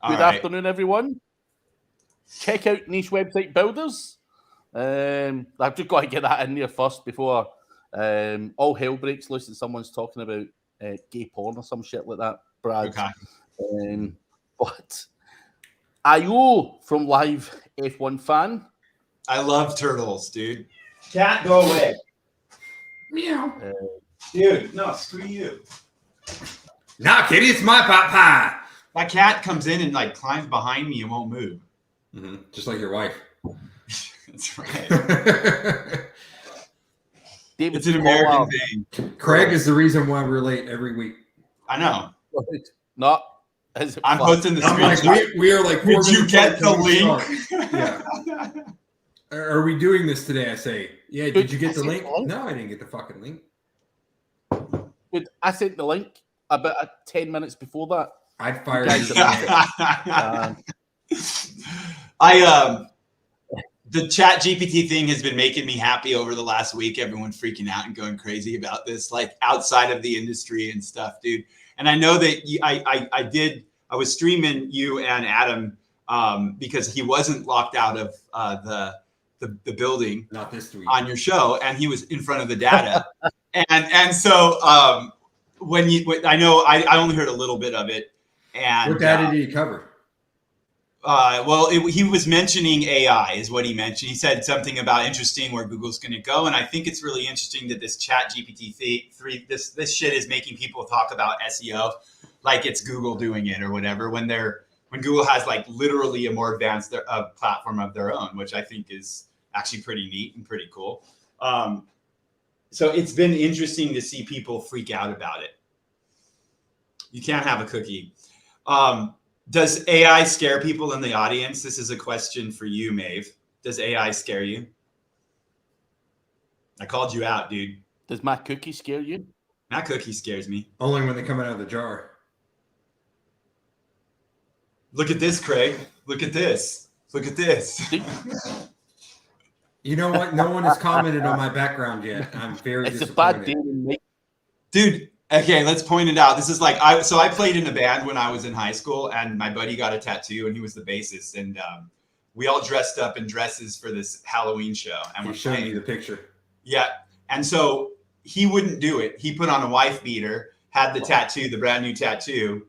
Good afternoon, everyone. Check out Niche Website Builders. I've just got to get that in there first before all hell breaks loose and someone's talking about gay porn or some shit like that, Brad. Okay. But IO from Live F1 Fan. I love turtles, dude. Cat, go away. Meow. Dude, no, screw you. Nah, kitty, it's my pie. My cat comes in and like climbs behind me and won't move. Mm-hmm. Just like your wife. That's right. David, it's an American thing. Craig is the reason why we're late every week. I know. No. I'm posting the screenshot. Like, we are like 4 minutes. Did you get the link? Yeah. Are we doing this today? I say, yeah. Did you get the link? No, I didn't get the fucking link. Dude, I sent the link about 10 minutes before that. I'd fire you. The chat GPT thing has been making me happy over the last week. Everyone freaking out and going crazy about this, like outside of the industry and stuff, dude. And I know that I was streaming you and Adam because he wasn't locked out of the building, not this week, on your show, and he was in front of the data. and so I know I only heard a little bit of it. And what data did he cover? He was mentioning AI is what he mentioned. He said something about interesting where Google's going to go. And I think it's really interesting that this chat GPT 3, this shit is making people talk about SEO like it's Google doing it or whatever, when Google has like literally a more advanced platform of their own, which I think is actually pretty neat and pretty cool. So it's been interesting to see people freak out about it. You can't have a cookie. Does AI scare people in the audience? This is a question for you, Maeve. Does AI scare you? I called you out, dude. Does my cookie scare you? My cookie scares me. Only when they come out of the jar. Look at this, Craig. Look at this. Look at this. You know what? No one has commented on my background yet. I'm very disappointed. It's a bad day. Dude. Okay, let's point it out. This is like I played in a band when I was in high school, and my buddy got a tattoo, and he was the bassist, and we all dressed up in dresses for this Halloween show. And we're showing you the picture. Yeah, and so he wouldn't do it. He put on a wife beater, had the tattoo, the brand new tattoo,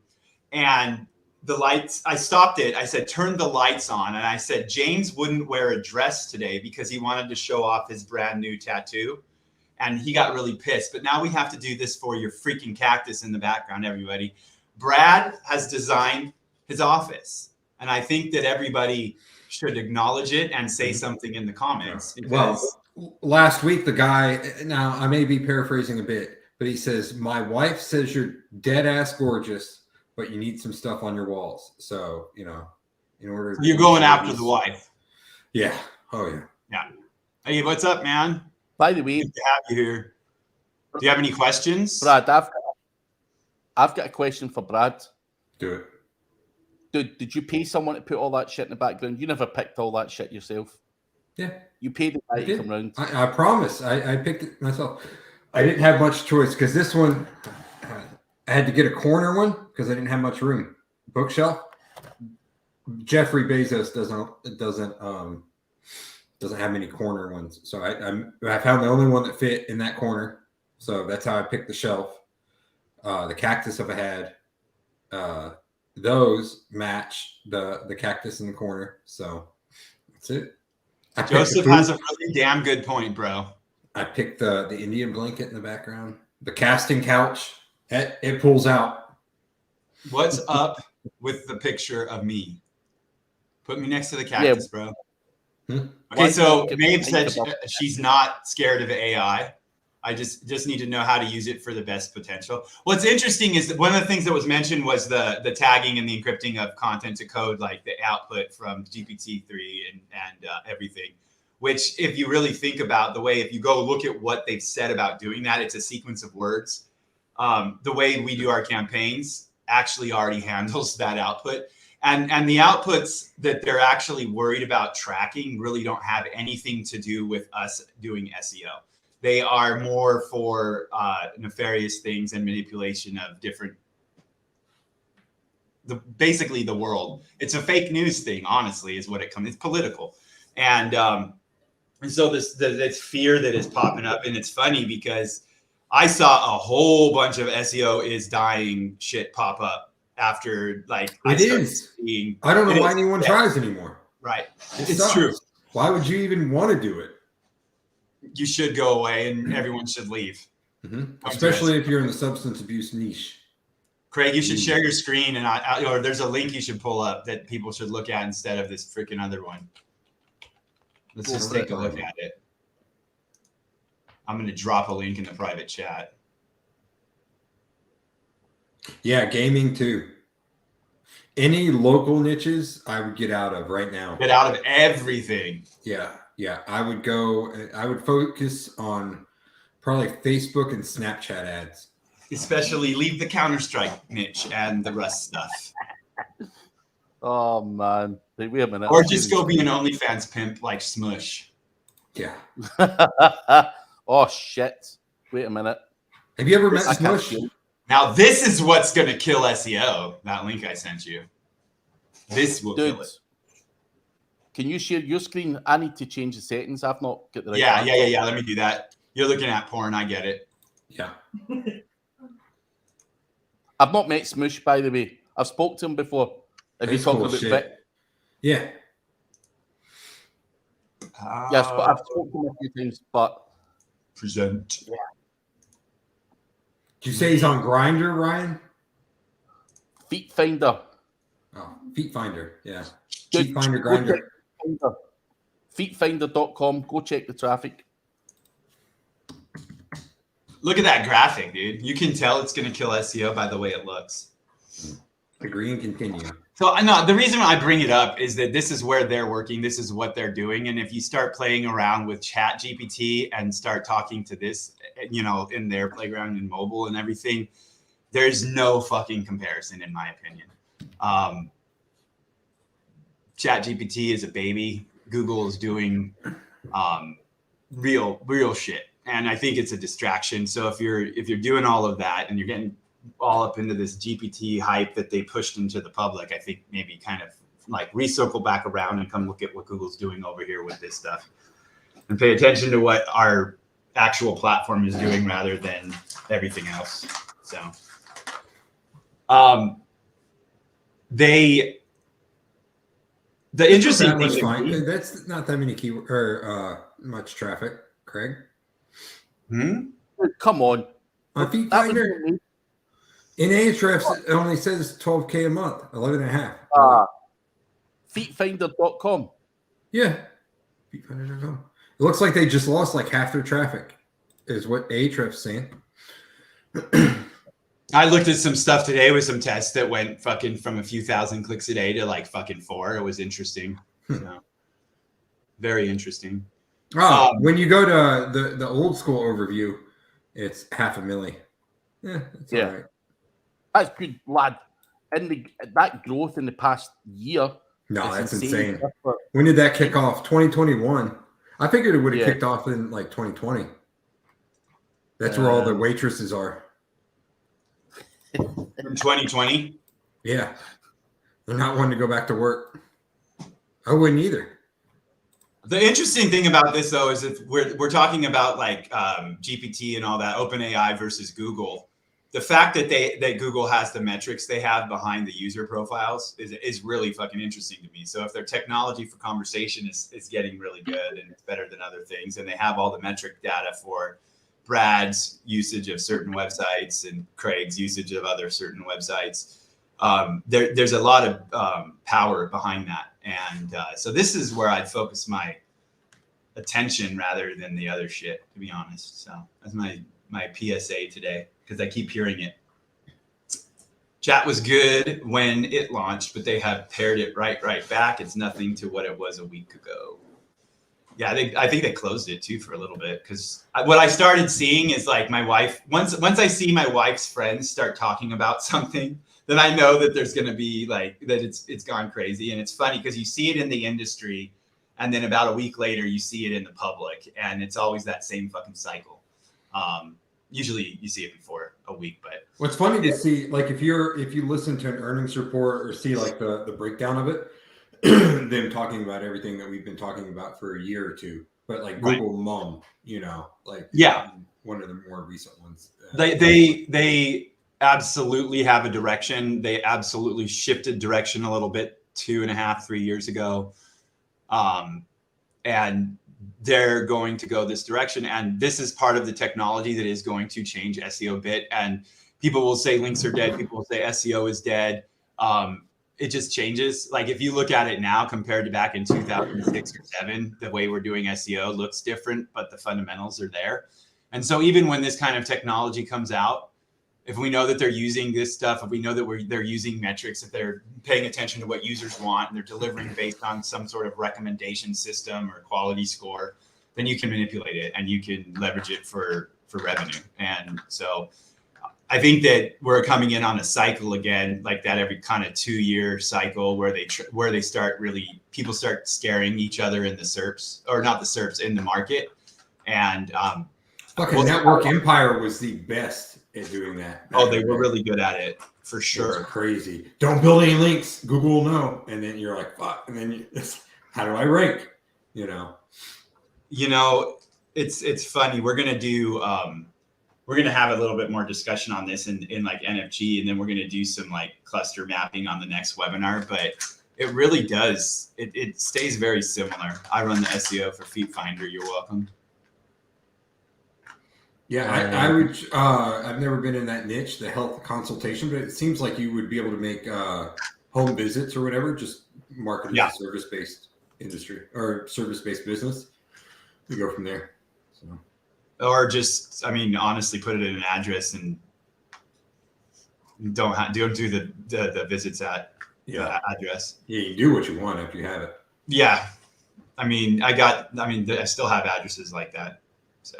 and the lights. I stopped it. I said, "Turn the lights on," and I said, "James wouldn't wear a dress today because he wanted to show off his brand new tattoo." And he got really pissed. But now we have to do this for your freaking cactus in the background, everybody. Brad has designed his office. And I think that everybody should acknowledge it and say something in the comments. Well, last week, the guy, now I may be paraphrasing a bit, but he says, my wife says you're dead ass gorgeous, but you need some stuff on your walls. So, in order to... You're going after the wife. Yeah. Oh, yeah. Yeah. Hey, what's up, man? By the way, good to have you here. Do you have any questions, Brad? I've got a question for Brad. Do it. Dude, did you pay someone to put all that shit in the background? You never picked all that shit yourself. Yeah. You paid the guy to come round. I promise. I picked it myself. I didn't have much choice because this one, I had to get a corner one because I didn't have much room. Bookshelf. Jeffrey Bezos doesn't have many corner ones. So I found the only one that fit in that corner. So that's how I picked the shelf. The cactus I had, those match the cactus in the corner. So that's it. Joseph has a really damn good point, bro. I picked the Indian blanket in the background. The casting couch, it pulls out. What's up with the picture of me? Put me next to the cactus, bro. Okay, so Maeve said she's not scared of AI. I just need to know how to use it for the best potential. What's interesting is that one of the things that was mentioned was the tagging and the encrypting of content to code, like the output from GPT-3 and everything, which if you really think about the way, if you go look at what they've said about doing that, it's a sequence of words. The way we do our campaigns actually already handles that output. And the outputs that they're actually worried about tracking really don't have anything to do with us doing SEO. They are more for nefarious things and manipulation of different basically the world. It's a fake news thing, honestly, is what it comes. It's political, and so this fear that is popping up, and it's funny because I saw a whole bunch of SEO is dying shit pop up after like I don't know why anyone tries anymore. Right, it's true. Why would you even want to do it? You should go away, and everyone should leave. Especially if you're in the substance abuse niche. Craig, you should share your screen, and or there's a link you should pull up that people should look at instead of this freaking other one. Let's just take a look at it. I'm going to drop a link in the private chat. Yeah, gaming too. Any local niches I would get out of right now. Get out of everything. Yeah. I would focus on probably Facebook and Snapchat ads. Especially leave the Counter-Strike niche and the Rust stuff. Oh, man. Wait a minute. Or just go be an OnlyFans pimp like Smush. Yeah. Oh, shit. Wait a minute. Have you ever met Smush? Now, this is what's going to kill SEO. That link I sent you. This will kill it. Can you share your screen? I need to change the settings. I've not got the right. Yeah. Let me do that. You're looking at porn. I get it. Yeah. I've not met Smush, by the way. I've spoke to him before. Have you talked about Vic? Yeah. Yes, but I've spoken to him a few times. But present. Yeah. Did you say he's on Grindr, Ryan? Feet Finder. Oh, Feet Finder. Yeah. Feet Finder, Grindr. Feetfinder.com. Go check the traffic. Look at that graphic, dude. You can tell it's going to kill SEO by the way it looks. Agree and continue. So no, the reason I bring it up is that this is where they're working. This is what they're doing. And if you start playing around with Chat GPT and start talking to this, in their playground and mobile and everything, there's no fucking comparison, in my opinion. Chat GPT is a baby. Google is doing real shit. And I think it's a distraction. So if you're doing all of that and you're getting all up into this GPT hype that they pushed into the public, I think maybe kind of like recircle back around and come look at what Google's doing over here with this stuff and pay attention to what our actual platform is doing rather than everything else. So the interesting thing that's not that many keyword or much traffic, Craig. Come on. On Feet Finder, in Ahrefs, it only says 12K a month, 11.5. Feetfinder.com. Yeah. Feetfinder.com. It looks like they just lost like half their traffic, is what Ahrefs saying. I looked at some stuff today with some tests that went fucking from a few thousand clicks a day to like fucking 4. It was interesting. So, very interesting. When you go to the old school overview, it's 500,000. Yeah, that's all right. That's good, lad. And that growth in the past year. No, that's insane. When did that kick off? 2021. I figured it would have kicked off in like 2020. That's where all the waitresses are. From 2020? Yeah. They're not wanting to go back to work. I wouldn't either. The interesting thing about this, though, is if we're talking about like GPT and all that, OpenAI versus Google, the fact that Google has the metrics they have behind the user profiles is really fucking interesting to me. So if their technology for conversation is getting really good and it's better than other things, and they have all the metric data for Brad's usage of certain websites and Craig's usage of other certain websites, there's a lot of power behind that. And so this is where I'd focus my attention rather than the other shit, to be honest. So that's my PSA today, because I keep hearing it. Chat was good when it launched, but they have pared it right back. It's nothing to what it was a week ago. Yeah, I think they closed it too for a little bit, because what I started seeing is like my wife, once I see my wife's friends start talking about something, then I know that there's going to be like that it's gone crazy. And it's funny because you see it in the industry, and then about a week later you see it in the public, and it's always that same fucking cycle. Usually you see it before a week, but what's funny to see, like if you listen to an earnings report or see like the breakdown of it, them talking about everything that we've been talking about for a year or two, but like Google Mom, like one of the more recent ones. They absolutely have a direction. They absolutely shifted direction a little bit 2.5, 3 years ago. And they're going to go this direction. And this is part of the technology that is going to change SEO a bit. And people will say links are dead. People will say SEO is dead. It just changes. Like if you look at it now compared to back in 2006 or 7, the way we're doing SEO looks different, but the fundamentals are there. And so even when this kind of technology comes out, if we know that they're using this stuff, if we know that they're using metrics, if they're paying attention to what users want and they're delivering based on some sort of recommendation system or quality score, then you can manipulate it and you can leverage it for revenue. And so I think that we're coming in on a cycle again, like that every kind of 2-year cycle where they start really, people start scaring each other in the SERPs, or not the SERPs, in the market. And fucking Network Empire was the best at doing that. Oh, they were really good at it, for sure. It's crazy. Don't build any links. Google will know. And then you're like, fuck. And then how do I rank? It's funny. We're going to do, we're going to have a little bit more discussion on this in like NFG, and then we're going to do some like cluster mapping on the next webinar, but it really does. It stays very similar. I run the SEO for Feet Finder. You're welcome. Yeah, I would. I've never been in that niche, the health consultation, but it seems like you would be able to make home visits or whatever, just market as a service-based industry or service-based business. We go from there. So. Or just, honestly, put it in an address and don't do the visits at the address. Yeah, you do what you want if you have it. Yeah, I still have addresses like that. So.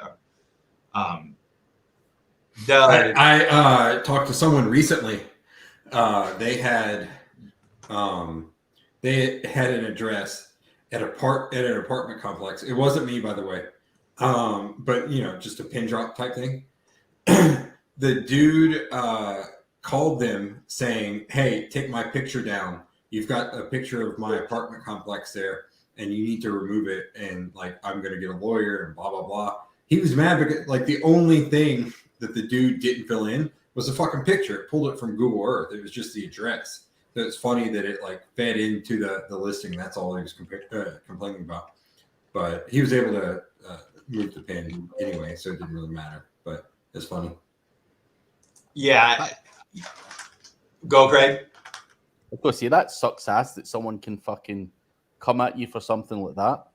I talked to someone recently. They had an address at an apartment complex. It wasn't me, by the way, but just a pin drop type thing. The dude called them saying, "Hey, take my picture down. You've got a picture of my apartment complex there, and you need to remove it. And like, I'm going to get a lawyer and blah blah blah." He was mad because like the only thing that the dude didn't fill in was a fucking picture. It pulled it from Google Earth. It was just the address. So it's funny that it like fed into the listing. That's all he was complaining about. But he was able to move the pin anyway, so it didn't really matter. But it's funny. Yeah. Go, Craig. I was going to say, that sucks ass that someone can fucking come at you for something like that.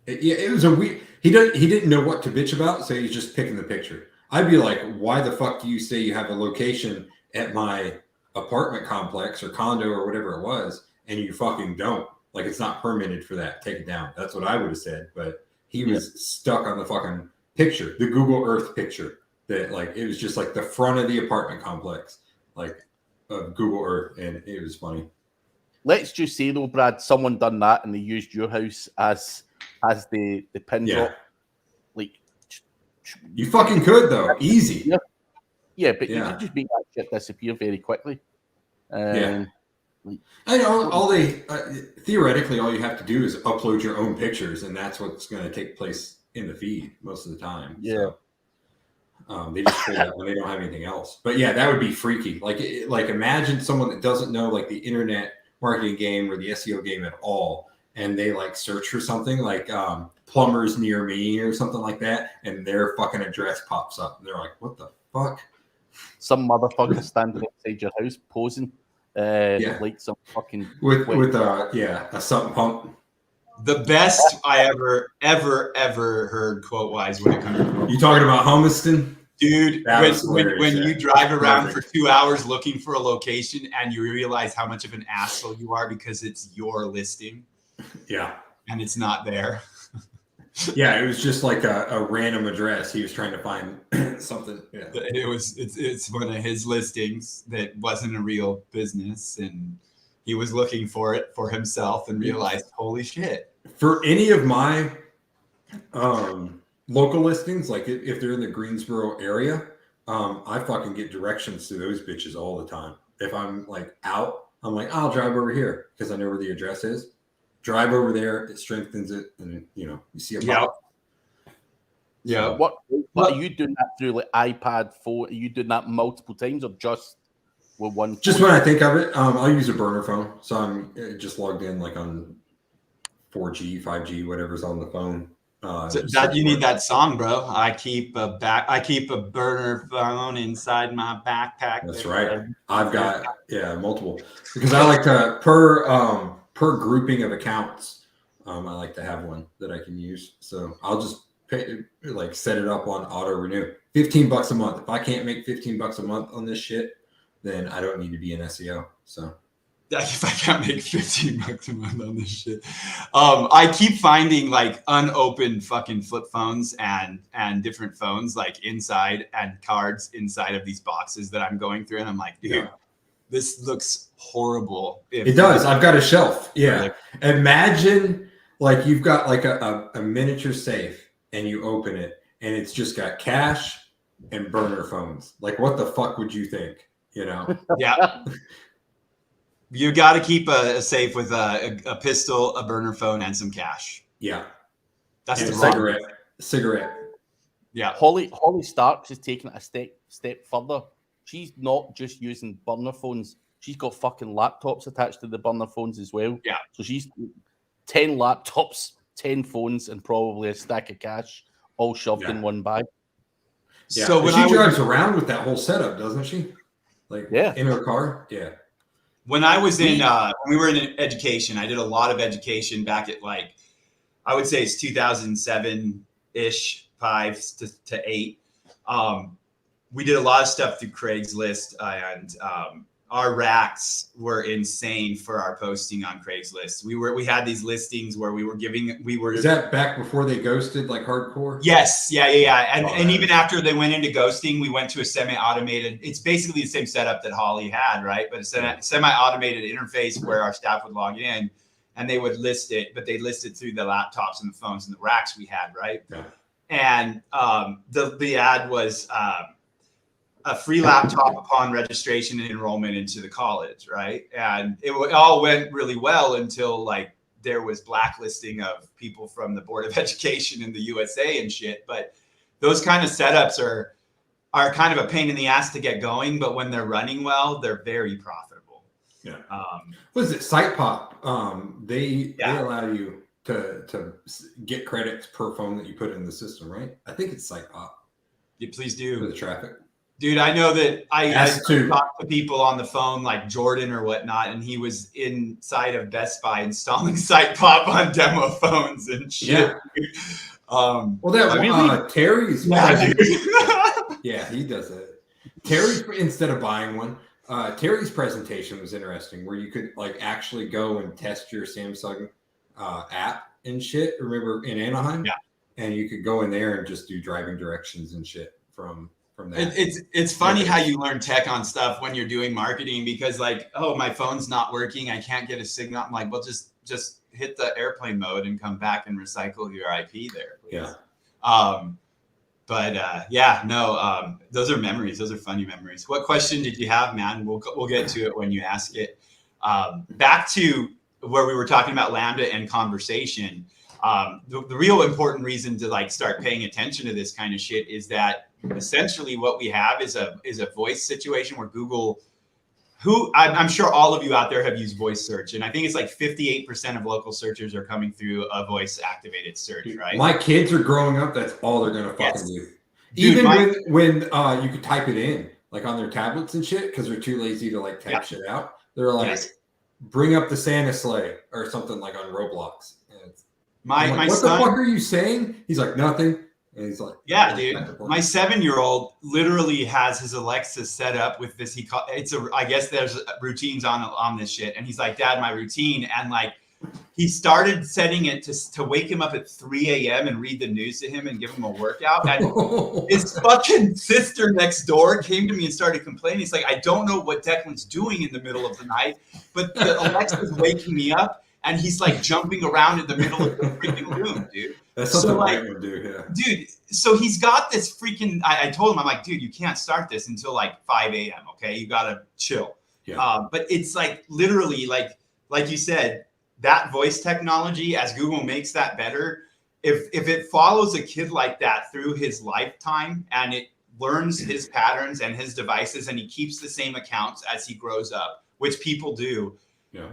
It was a weird. He didn't know what to bitch about, so he's just picking the picture. I'd be like, why the fuck do you say you have a location at my apartment complex or condo or whatever it was, and you fucking don't? Like, it's not permitted for that. Take it down. That's what I would have said. But he was stuck on the fucking picture, the Google Earth picture. That like it was just like the front of the apartment complex, like of Google Earth, and it was funny. Let's just say though, Brad, someone done that and they used your house as the pin drop. Like, you fucking could though, easy. But you could just make that shit disappear very quickly. I know. Theoretically, all you have to do is upload your own pictures, and that's what's going to take place in the feed most of the time. So, they just say that when they don't have anything else. But yeah, that would be freaky. Like imagine someone that doesn't know like the internet marketing game or the SEO game at all, and they like search for something like plumbers near me or something like that, and their fucking address pops up, and they're like, "What the fuck?" Some motherfucker standing outside your house posing, like some fucking with a sump pump. The best I ever heard quote wise when it comes to you talking about Homiston? Dude, when you drive around for 2 hours looking for a location and you realize how much of an asshole you are because it's your listing. Yeah. And it's not there. Yeah, it was just like a random address. He was trying to find something. Yeah. It's one of his listings that wasn't a real business, and he was looking for it for himself and realized, holy shit. For any of my local listings, like if they're in the Greensboro area, I fucking get directions to those bitches all the time. If I'm like out, I'm like, I'll drive over here because I know where the address is. Drive over there, it strengthens it, and you see a pop. Yeah. So, what are you doing that through, like iPad, phone? Are you doing that multiple times or just with one phone? Just when I think of it, I'll use a burner phone. So I'm just logged in like on 4G, 5G, whatever's on the phone. So that you need that song, bro. I keep a burner phone inside my backpack. That's right. I've got multiple because I like to per grouping of accounts. I like to have one that I can use. So I'll just set it up on auto renew. $15 a month. If I can't make $15 a month on this shit, then I don't need to be an SEO. So. If I can't make $15 a month on this shit, I keep finding like unopened fucking flip phones and different phones like inside and cards inside of these boxes that I'm going through, and I'm like, dude, this looks horrible. It does. I've got a shelf. Yeah. Imagine like you've got like a miniature safe and you open it and it's just got cash and burner phones. Like, what the fuck would you think? Yeah. You got to keep a safe with a pistol, a burner phone, and some cash. Yeah. That's and the cigarette. Yeah. Holly Starks is taking it a step further. She's not just using burner phones. She's got fucking laptops attached to the burner phones as well. Yeah. So she's 10 laptops, 10 phones, and probably a stack of cash all shoved in one bag. Yeah. So when she drives around with that whole setup, doesn't she? Like in her car? Yeah. When I was in, we were in education. I did a lot of education back at I would say it's 2007-ish, 5 to 8. We did a lot of stuff through Craigslist, and our racks were insane for our posting on Craigslist. We had these listings where we were. Is that back before they ghosted like hardcore? Yes, yeah. And even after they went into ghosting, we went to a semi-automated. It's basically the same setup that Holly had, right? But a semi-automated interface where our staff would log in and they would list it, but they listed through the laptops and the phones and the racks we had, right? Yeah. And the ad was a free laptop upon registration and enrollment into the college, right? And it all went really well until there was blacklisting of people from the Board of Education in the USA and shit. But those kind of setups are kind of a pain in the ass to get going, but when they're running well, they're very profitable. Yeah. What is it? SitePop. They allow you to get credits per phone that you put in the system, right? I think it's SitePop. Yeah, please do. For the traffic. Dude, I know that I talked to people on the phone like Jordan or whatnot, and he was inside of Best Buy installing SitePop on demo phones and shit. Yeah. Terry's. Yeah, he does it. Terry, instead of buying one, Terry's presentation was interesting, where you could actually go and test your Samsung app and shit. Remember in Anaheim? Yeah. And you could go in there and just do driving directions and shit from that. It's funny how you learn tech on stuff when you're doing marketing, because my phone's not working, I can't get a signal. I'm like, well, just hit the airplane mode and come back and recycle your IP there, please. Yeah. Those are memories. Those are funny memories. What question did you have, man? We'll get to it when you ask it. Back to where we were talking about Lambda and conversation. The real important reason to start paying attention to this kind of shit is that essentially what we have is a voice situation where Google, I'm sure all of you out there have used voice search, and I think it's 58% of local searchers are coming through a voice activated search, right? My kids are growing up. That's all they're gonna fucking do. Even when you could type it in on their tablets and shit, because they're too lazy to type shit out. They're bring up the Santa sleigh or something on Roblox. My what son, the fuck are you saying? He's like, nothing. And he's like, yeah, dude. My 7-year-old literally has his Alexa set up with this. I guess there's routines on this shit. And he's like, Dad, my routine. And he started setting it to wake him up at 3 a.m. and read the news to him and give him a workout. And his fucking sister next door came to me and started complaining. He's like, I don't know what Declan's doing in the middle of the night, but the Alexa's waking me up. and he's like jumping around in the middle of the freaking room, dude. That's something Brett would do, yeah. Dude, so he's got this freaking, I told him, I'm like, dude, you can't start this until like 5 a.m., okay? You got to chill. Yeah. But it's like literally like you said, that voice technology, as Google makes that better, if it follows a kid like that through his lifetime and it learns his patterns and his devices and he keeps the same accounts as he grows up, which people do,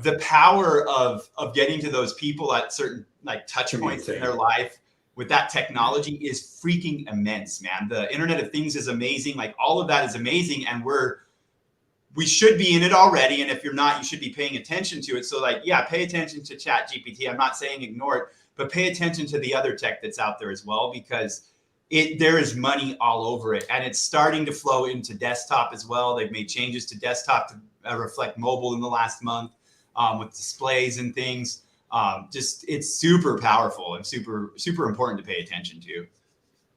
the power of getting to those people at certain like touch points in their life with that technology is freaking immense, man. The Internet of Things is amazing. Like all of that is amazing. And we should be in it already. And if you're not, you should be paying attention to it. So like, yeah, pay attention to ChatGPT. I'm not saying ignore it, but pay attention to the other tech that's out there as well, because there is money all over it. And it's starting to flow into desktop as well. They've made changes to desktop to reflect mobile in the last month with displays and things. Just it's super powerful and super, super important to pay attention to.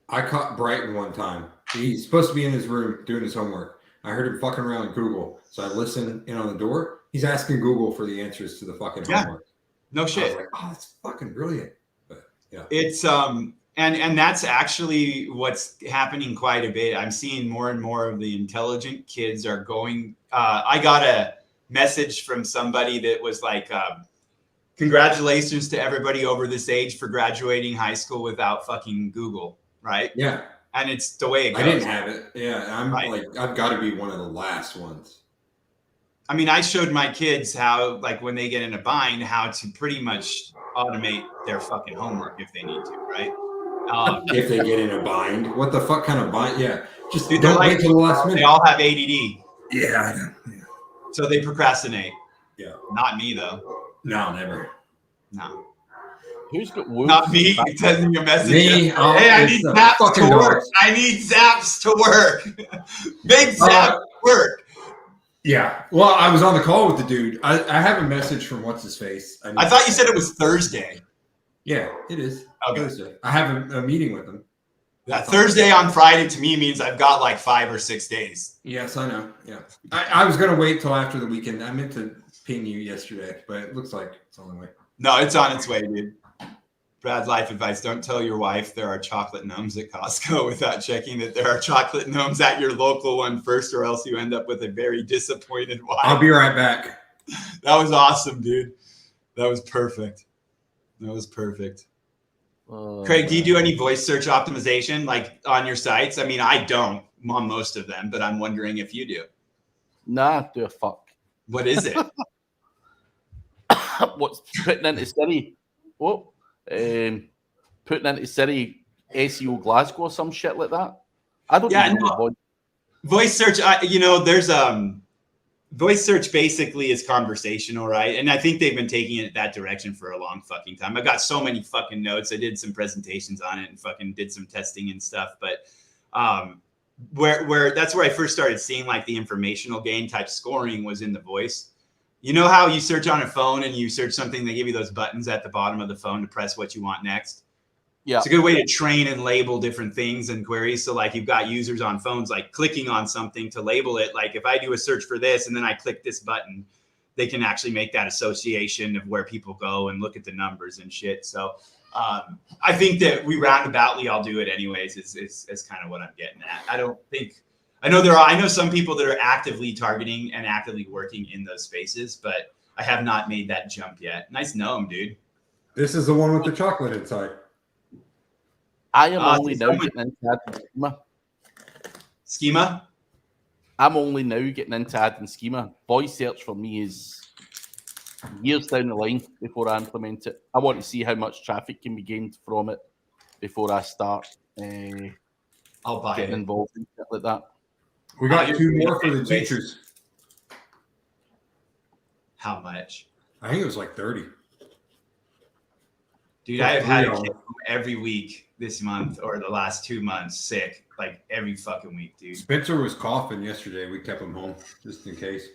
I caught Brighton one time. He's supposed to be in his room doing his homework. I heard him fucking around Google. So I listened in on the door. He's asking Google for the answers to the fucking homework. No shit. I was like, oh, that's fucking brilliant. But yeah. It's and that's actually what's happening quite a bit. I'm seeing more and more of the intelligent kids are going. I got a message from somebody that was like, congratulations to everybody over this age for graduating high school without fucking Google, right? Yeah. And it's the way it goes. I didn't have it. Yeah. I'm like, I've got to be one of the last ones. I mean, I showed my kids how, like, when they get in a bind, how to pretty much automate their fucking homework if they need to, right? If they get in a bind, what the fuck kind of bind? Yeah, just dude, don't wait till the last minute. They all have ADD. Yeah, I know. Yeah. So they procrastinate. Yeah, not me though. No, never. No. Who's got wolves? Not me. Sending me a message. Me, hey, I need zaps to work. I need zaps to work. Make zaps work. Yeah. Well, I was on the call with the dude. I have a message from what's his face. I thought you said it was Thursday. Yeah, it is. Okay. Thursday. I have a meeting with him. Yeah, Thursday on Friday to me means I've got like 5 or 6 days. Yes, I know. Yeah. I was going to wait till after the weekend. I meant to ping you yesterday, but it looks like it's on the way. No, it's on its way, dude. Brad's life advice. Don't tell your wife there are chocolate gnomes at Costco without checking that there are chocolate gnomes at your local one first, or else you end up with a very disappointed wife. I'll be right back. That was awesome, dude. That was perfect. That was perfect. Craig, do you do any voice search optimization like on your sites? I mean, I don't on most of them, but I'm wondering if you do. Nah, do a fuck. What is it? What's putting into Siri? What? Putting into Siri SEO Glasgow or some shit like that. I don't know. Voice search, there's voice search basically is conversational, right? And I think they've been taking it that direction for a long fucking time. I've got so many fucking notes. I did some presentations on it and fucking did some testing and stuff. But where that's where I first started seeing like the informational gain type scoring was in the voice. You know how you search on a phone and you search something, they give you those buttons at the bottom of the phone to press what you want next? Yeah. It's a good way to train and label different things and queries. So like you've got users on phones, like clicking on something to label it. Like if I do a search for this and then I click this button, they can actually make that association of where people go and look at the numbers and shit. So I think that we roundaboutly all do it anyways is kind of what I'm getting at. I know some people that are actively targeting and actively working in those spaces, but I have not made that jump yet. Nice gnome, dude. This is the one with the chocolate inside. I am only now getting into adding schema. Schema? I'm only now getting into adding schema. Voice search for me is years down the line before I implement it. I want to see how much traffic can be gained from it before I start I'll buy getting involved in shit like that. We got 2 more for the teachers. How much? I think it was like 30. Dude, I have had a kid every week this month or the last 2 months sick, like every fucking week, dude. Spencer was coughing yesterday. We kept him home just in case.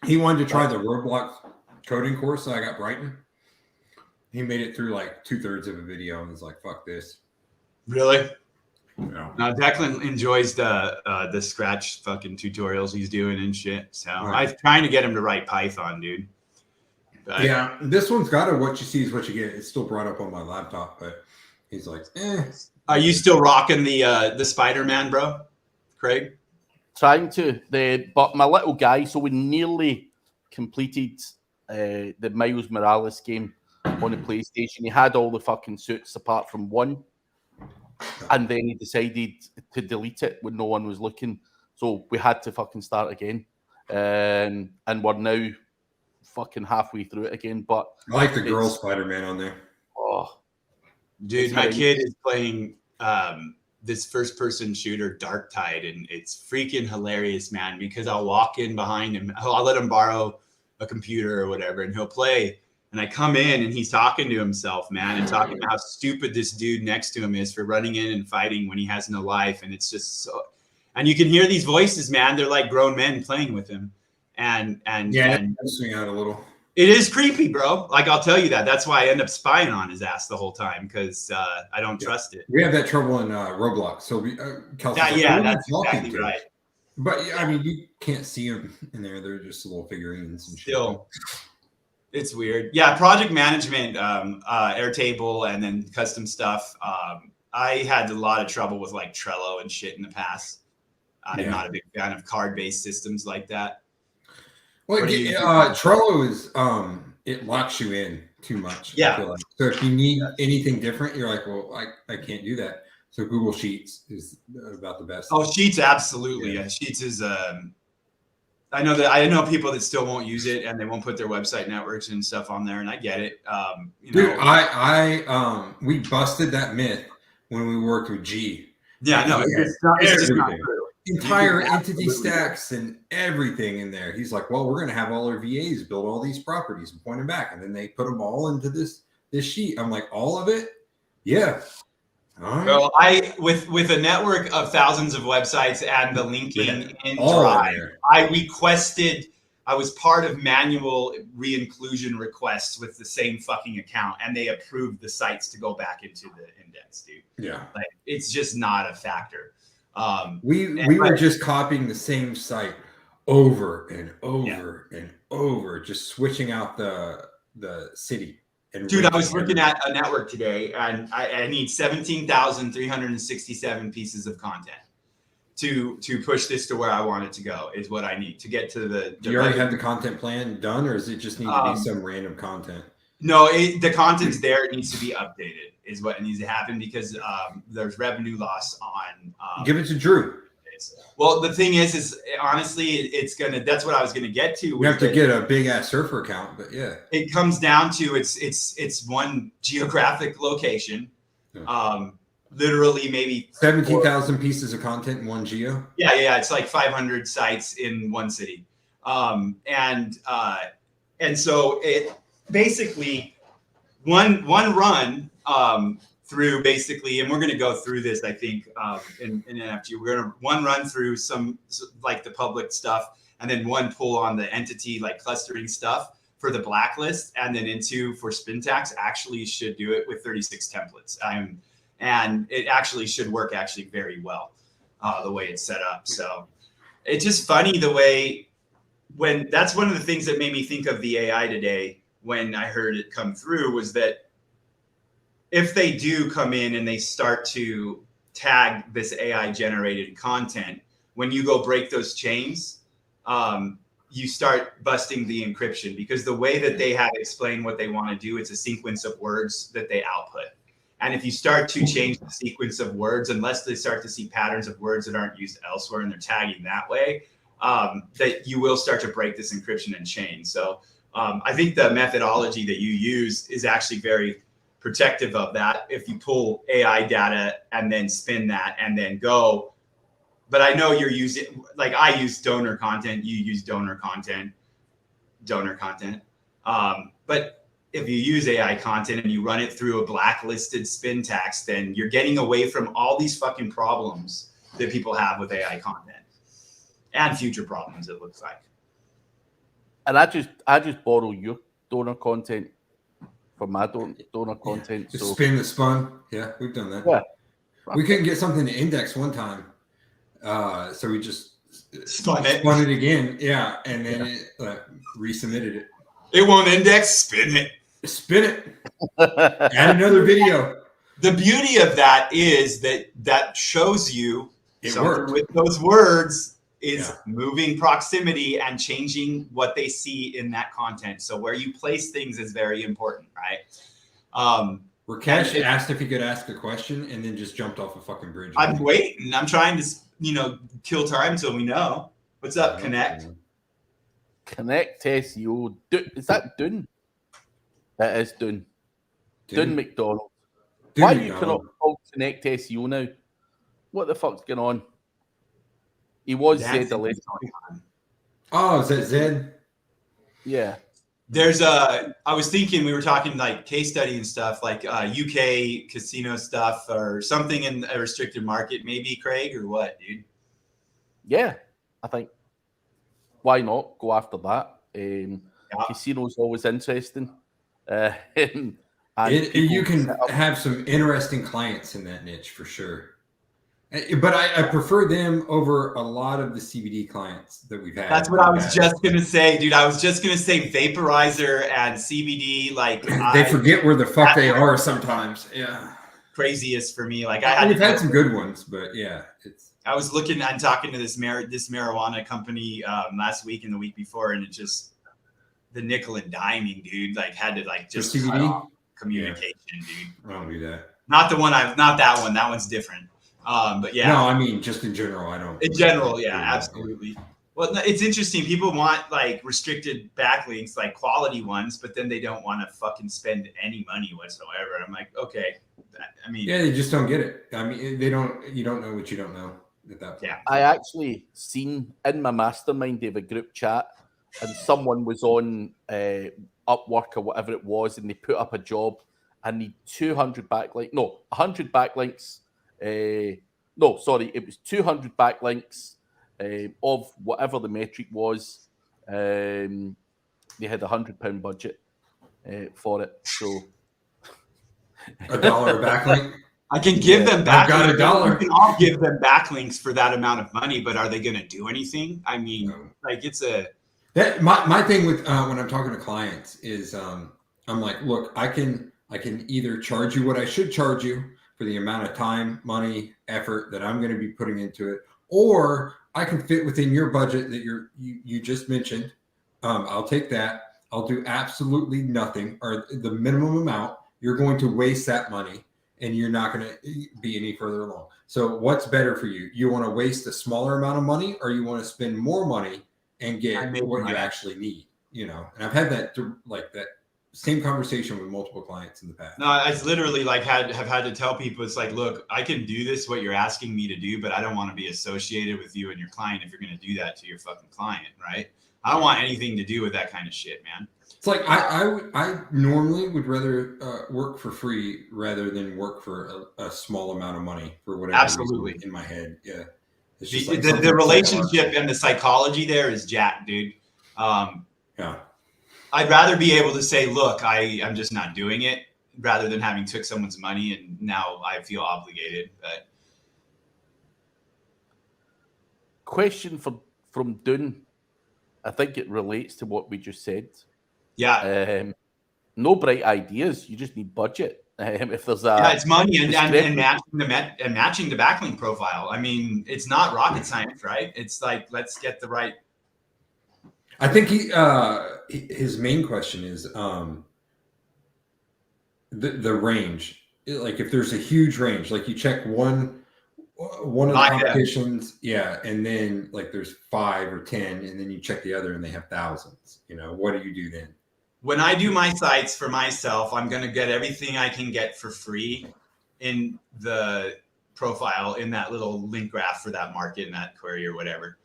He wanted to try the Roblox coding course that I got Brighton. He made it through like 2/3 of a video and was like, fuck this. Really? No. Now Declan enjoys the Scratch fucking tutorials he's doing and shit. So I'm trying to get him to write Python, dude. But, yeah, this one's got a what you see is what you get. It's still brought up on my laptop, but he's like, Are you still rocking the Spider-Man, bro, Craig? Trying to, but my little guy, so we nearly completed the Miles Morales game on the PlayStation. He had all the fucking suits apart from one, and then he decided to delete it when no one was looking. So we had to fucking start again, and we're now fucking halfway through it again. But I like the girl Spider-Man on there. Oh, dude, my kid is playing this first-person shooter, Dark Tide, and it's freaking hilarious, man. Because I'll walk in behind him, I'll let him borrow a computer or whatever, and he'll play. And I come in, and he's talking to himself, man, and talking about how stupid this dude next to him is for running in and fighting when he has no life. And it's just so. And you can hear these voices, man. They're like grown men playing with him, and swing out a little. It is creepy, bro. Like, I'll tell you that. That's why I end up spying on his ass the whole time, because I don't trust it. We have that trouble in Roblox. So Kelsey's that's exactly right. But I mean, you can't see them in there. They're just little figurines and shit. Still, it's weird. Yeah, project management, Airtable, and then custom stuff. I had a lot of trouble with like Trello and shit in the past. I'm not a big fan of card-based systems like that. Well, Trello is it locks you in too much. Yeah. I feel like. So if you need anything different, you're like, well, I can't do that. So Google Sheets is about the best. Oh, Sheets, absolutely. Yeah. Sheets is. I know people that still won't use it, and they won't put their website networks and stuff on there, and I get it. Dude, we busted that myth when we worked with G. Yeah, no, it's just not true. Entire entity stacks and everything in there. He's like, well, we're going to have all our VAs build all these properties and point them back. And then they put them all into this sheet. I'm like, all of it? Yeah. All right. Well, with a network of thousands of websites and the linking in Drive, I was part of manual re-inclusion requests with the same fucking account, and they approved the sites to go back into the index, dude. Yeah. Like, it's just not a factor. We were just copying the same site over and over and over, just switching out the city. And dude, I was looking at a network today, and I need 17,367 pieces of content to push this to where I want it to go. Is what I need to get to the. Do you already have the content plan done, or does it just need to be some random content? No, the content's there. It needs to be updated. Is what needs to happen, because there's revenue loss on. Give it to Drew. Well, the thing is honestly, it's gonna. That's what I was gonna get to. We have to get a big ass surfer account, but yeah, it comes down to it's one geographic location. Yeah. Literally, maybe 17,000 pieces of content in one geo. Yeah, it's like 500 sites in one city, and so it basically one run through basically, and we're going to go through this, I think, in NFG. We're going to run through some like the public stuff, and then one pull on the entity like clustering stuff for the blacklist, and then into for Spintax. Actually, should do it with 36 templates. And it actually should work actually very well the way it's set up. So it's just funny the way that's one of the things that made me think of the AI today when I heard it come through, was that if they do come in and they start to tag this AI generated content, when you go break those chains, you start busting the encryption, because the way that they have explained what they want to do, it's a sequence of words that they output. And if you start to change the sequence of words, unless they start to see patterns of words that aren't used elsewhere and they're tagging that way, that you will start to break this encryption and chain. So I think the methodology that you use is actually very protective of that. If you pull AI data and then spin that and then go, but I know you're using, like I use donor content, you use donor content. But if you use AI content and you run it through a blacklisted Spintax, then you're getting away from all these fucking problems that people have with AI content and future problems, it looks like. And I just borrow your donor content for my donor content. Just spin the spun. Yeah, we've done that. Yeah. We couldn't get something to index one time. So we just spun it again. Yeah. And then it resubmitted it. It won't index. Spin it. Spin it. Add another video. The beauty of that is that shows you something with those words is moving proximity and changing what they see in that content. So where you place things is very important, right? Rakesh asked if he could ask a question and then just jumped off a fucking bridge. I'm waiting. I'm trying to, kill time until we know. What's up, Connect? Connect SEO. Is that Dune? It is Dune. Dune McDonald. Why you cannot call Connect SEO now? What the fuck's going on? He was Zed. Oh, is that Zed? Yeah. I was thinking, we were talking like case study and stuff, like UK casino stuff or something in a restricted market, maybe, Craig, or what, dude? Yeah, I think. Why not go after that? Casino's always interesting. And you can have some interesting clients in that niche for sure. But I prefer them over a lot of the CBD clients that we've had. That's what I was just going to say, dude. I was just going to say vaporizer and CBD. Like they forget where the fuck they are sometimes. Yeah. Craziest for me. Like we've had some good ones, but yeah. I was looking and talking to this marijuana company last week and the week before, and it just, the nickel and diming, dude, like had to like just cut off communication, dude. I don't do that. Not that one. That one's different. But yeah. No, I mean, just in general, I don't. In general, yeah, absolutely. Well, it's interesting. People want like restricted backlinks, like quality ones, but then they don't want to fucking spend any money whatsoever. I'm like, okay. I mean, yeah, they just don't get it. I mean, you don't know what you don't know at that point. Yeah. I actually seen in my mastermind, they have a group chat, and someone was on Upwork or whatever it was, and they put up a job and need 200 backlinks. No, 100 backlinks. No, sorry, it was 200 backlinks of whatever the metric was. They had £100 budget for it. So $1 a backlink. I can give them backlinks. I've got $1. We can all give them backlinks for that amount of money, but are they going to do anything? I mean, like it's a. My thing with when I'm talking to clients is I'm like, look, I can either charge you what I should charge you for the amount of time, money, effort that I'm going to be putting into it, or I can fit within your budget that you just mentioned. I'll take that. I'll do absolutely nothing, or the minimum amount. You're going to waste that money, and you're not going to be any further along. So what's better for you? You want to waste a smaller amount of money, or you want to spend more money and get what you actually need? And I've had that same conversation with multiple clients in the past. No, I literally like have had to tell people, it's like, look, I can do this, what you're asking me to do, but I don't want to be associated with you and your client if you're going to do that to your fucking client, right? I don't want anything to do with that kind of shit, man. It's like I normally would rather work for free rather than work for a small amount of money for whatever. Absolutely. In my head, yeah. It's just the relationship and the psychology there is jacked, dude. Yeah. I'd rather be able to say, look, I'm just not doing it, rather than having took someone's money and now I feel obligated. But question from Dune. I think it relates to what we just said. Yeah. No bright ideas. You just need budget. If there's it's money and matching the backlink profile. I mean, it's not rocket science, right? It's like, let's get the right. I think his main question is the range. Like if there's a huge range, like you check one of the competitions, and then like there's 5 or 10, and then you check the other and they have thousands. What do you do then? When I do my sites for myself, I'm going to get everything I can get for free in the profile, in that little link graph for that market and that query or whatever.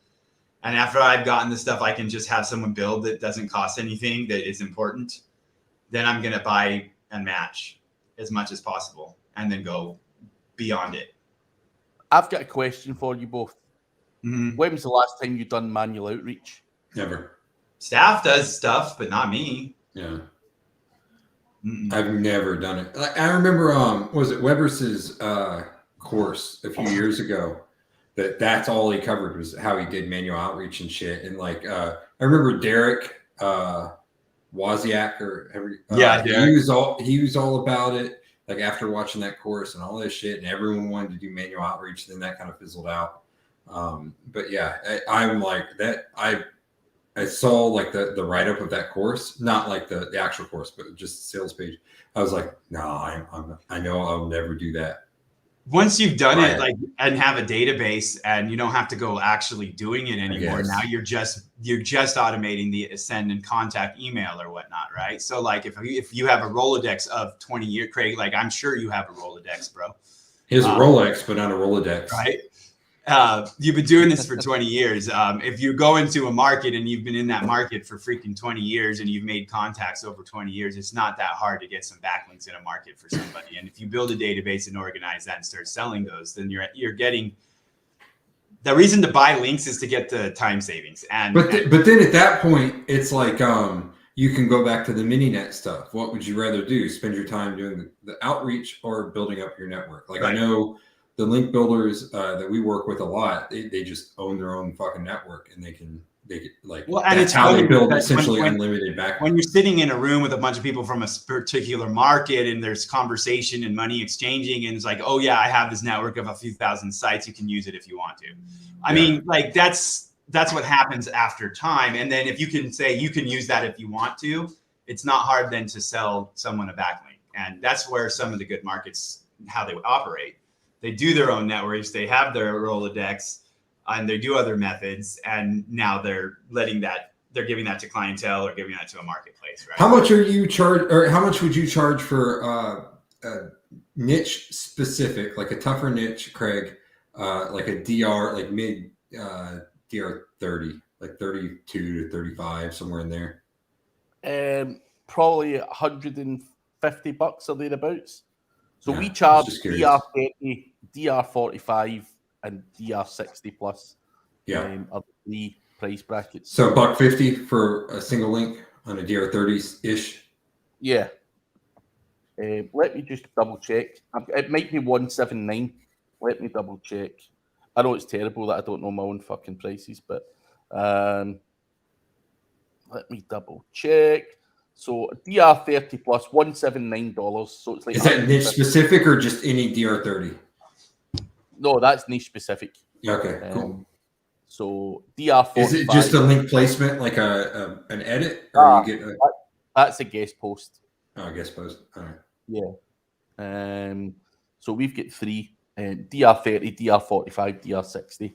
And after I've gotten the stuff I can just have someone build that doesn't cost anything, that is important, then I'm going to buy and match as much as possible and then go beyond it. I've got a question for you both. Mm-hmm. When was the last time you done manual outreach? Never. Staff does stuff, but not me. Yeah. Mm-mm. I've never done it. I remember, was it Weber's course a few years ago? That's all he covered was how he did manual outreach and shit. And I remember Derek Wozniak or every he was all about it. Like after watching that course and all this shit, and everyone wanted to do manual outreach, then that kind of fizzled out. But yeah, I'm like that. I saw like the write up of that course, not like the actual course, but just the sales page. I was like, no, I know I'll never do that. Once you've done it, like, and have a database, and you don't have to go actually doing it anymore. Now you're just automating the send and contact email or whatnot, right? So like if you have a Rolodex of 20 years, Craig, like I'm sure you have a Rolodex, bro. He has a Rolex, but not a Rolodex, right? You've been doing this for 20 years. If you go into a market and you've been in that market for freaking 20 years and you've made contacts over 20 years, it's not that hard to get some backlinks in a market for somebody. And if you build a database and organize that and start selling those, then you're getting the reason to buy links is to get the time savings. But then at that point, it's like you can go back to the mini net stuff. What would you rather do? Spend your time doing the outreach or building up your network? Like I know the link builders that we work with a lot, they just own their own fucking network, and they can like, well, and that's how they build essentially unlimited back. When you're sitting in a room with a bunch of people from a particular market and there's conversation and money exchanging, and it's like, oh yeah, I have this network of a few thousand sites. You can use it if you want to. I mean, like that's what happens after time. And then if you can say you can use that if you want to, it's not hard then to sell someone a backlink. And that's where some of the good markets, how they operate. They do their own networks, they have their Rolodex, and they do other methods. And now they're giving that to clientele or giving that to a marketplace, right? How much are you how much would you charge for a niche specific, like a tougher niche, Craig, like a DR, like mid DR 30, like 32 to 35, somewhere in there? Probably $150 or thereabouts. So we charge DR30, DR45, and DR60 plus. Of the price brackets. So $150 for a single link on a DR30 ish. Yeah. Let me just double check. It might be 179. Let me double check. I know it's terrible that I don't know my own fucking prices, but let me double check. So DR30 plus $179. So it's like, is that niche specific or just any DR30? No, that's niche specific. Okay, cool. So DR45. Is it just a link placement, like an edit, or you get? That's a guest post. Oh, guest post. All right. Yeah. So we've got 3: DR30, DR45, DR60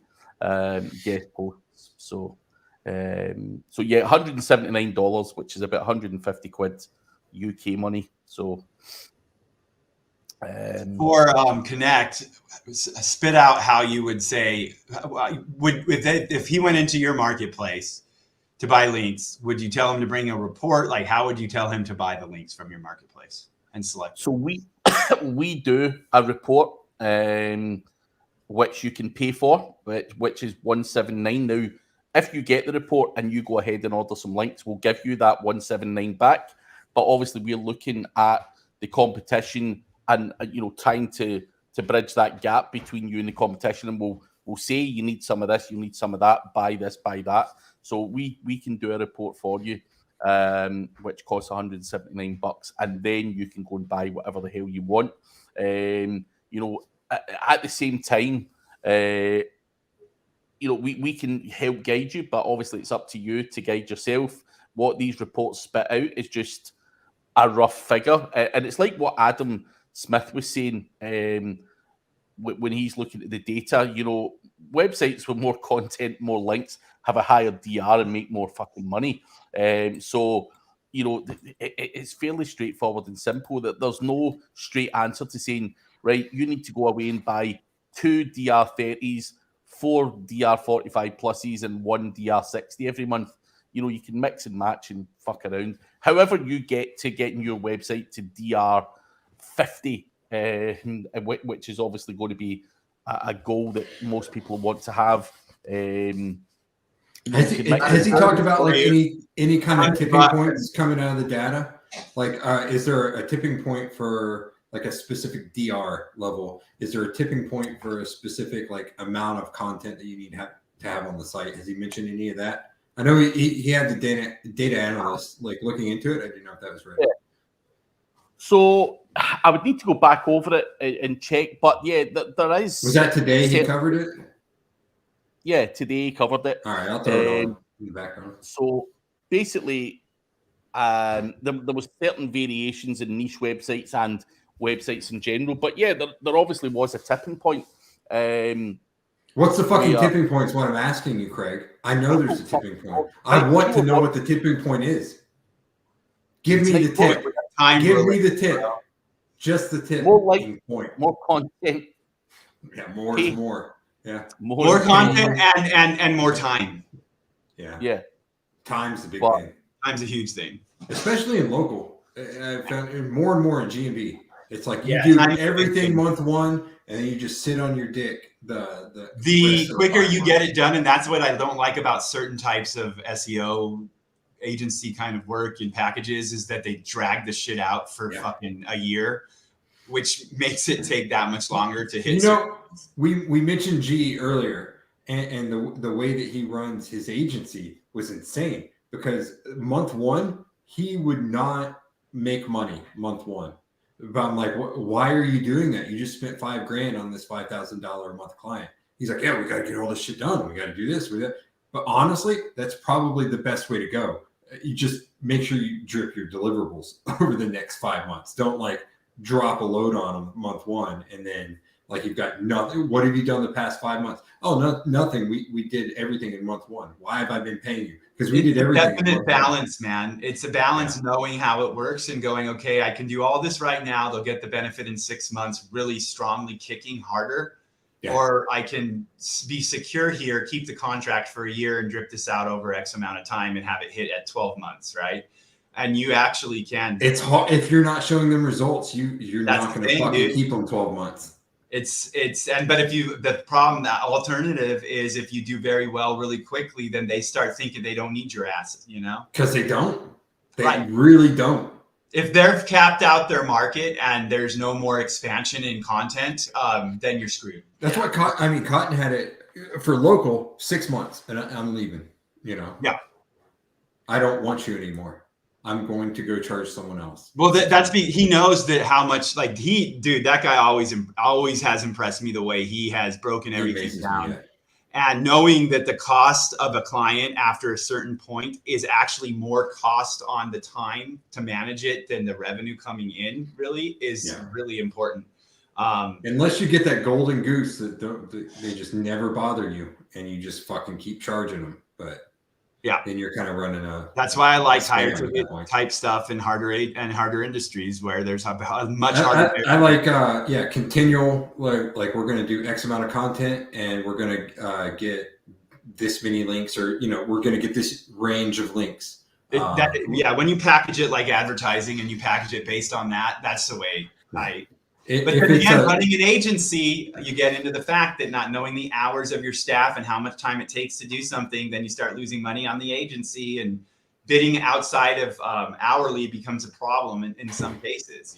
guest posts. So yeah, $179, which is about 150 quid UK money. So for Connect, spit out how you would say if he went into your marketplace to buy links, would you tell him to bring a report? Like, how would you tell him to buy the links from your marketplace and select? So we do a report, which you can pay for, which is $179 now. If you get the report and you go ahead and order some links, we'll give you that $179 back. But obviously, we're looking at the competition and trying to bridge that gap between you and the competition. And we'll say you need some of this, you need some of that, buy this, buy that. So we can do a report for you, which costs $179, and then you can go and buy whatever the hell you want. At the same time, we can help guide you, but obviously it's up to you to guide yourself. What these reports spit out is just a rough figure. And it's like what Adam Smith was saying when he's looking at the data. Websites with more content, more links, have a higher DR and make more fucking money. So it's fairly straightforward and simple. That there's no straight answer to saying, right, you need to go away and buy 2 DR30s, 4 DR45 pluses, and 1 DR60 every month. You can mix and match and fuck around. However you get to getting your website to DR50, which is obviously going to be a goal that most people want to have. Has he talked about like any kind of tipping points coming out of the data? Like, is there a tipping point for like a specific DR level? Is there a tipping point for a specific like amount of content that you need to have on the site? Has he mentioned any of that? I know he had the data analyst like looking into it. I didn't know if that was right. Yeah. So I would need to go back over it and check. But yeah, there is. Was that today he covered it? Yeah, today he covered it. All right, I'll throw it on in the background. So basically, there was certain variations in niche websites and websites in general. But yeah, there obviously was a tipping point. What's the fucking tipping point is what I'm asking you, Craig. I know there's a tipping point. I want to know what the tipping point is. Give me the tip. Give me the tip. Just the tip. More content. Yeah, more is more. Yeah. More content and more time. Yeah. Yeah. Time's the big thing. Time's a huge thing. Especially in local. I found more and more in G&B. It's like you do everything month one, and then you just sit on your dick. The quicker you get it done, and that's what I don't like about certain types of SEO agency kind of work and packages, is that they drag the shit out for fucking a year, which makes it take that much longer to hit. We mentioned G earlier, and the way that he runs his agency was insane, because month one he would not make money month one. But I'm like, why are you doing that? You just spent $5,000 on this $5,000 a month client. He's like, yeah, we got to get all this shit done. We got to do this with it. But honestly, that's probably the best way to go. You just make sure you drip your deliverables over the next 5 months. Don't like drop a load on them month one and then like you've got nothing. What have you done the past 5 months? Oh, nothing. We did everything in month one. Why have I been paying you? Because we did everything. Definite balance, man. It's a balance knowing how it works and going, okay, I can do all this right now. They'll get the benefit in 6 months, really strongly kicking harder. Yeah. Or I can be secure here, keep the contract for a year and drip this out over X amount of time and have it hit at 12 months, right? And you actually can. It's hard if you're not showing them results. You're not going to fucking keep them 12 months. But if the problem, that alternative is if you do very well really quickly, then they start thinking they don't need your ass, Because they don't. They really don't. If they're capped out their market and there's no more expansion in content, then you're screwed. That's what Cotton had it for local 6 months, and I'm leaving. Yeah. I don't want you anymore. I'm going to go charge someone else. Well, he knows that how much that guy always has impressed me the way he has broken everything down. And knowing that the cost of a client after a certain point is actually more cost on the time to manage it than the revenue coming in really is really important. Unless you get that golden goose they just never bother you and you just fucking keep charging them. But then you're kind of running That's why I like higher ticket type stuff in harder industries where there's a much harder. I like continual like we're going to do X amount of content and we're going to get this many links, or we're going to get this range of links. When you package it like advertising and you package it based on that, that's the way But then again, running an agency, you get into the fact that not knowing the hours of your staff and how much time it takes to do something, then you start losing money on the agency, and bidding outside of hourly becomes a problem in some cases,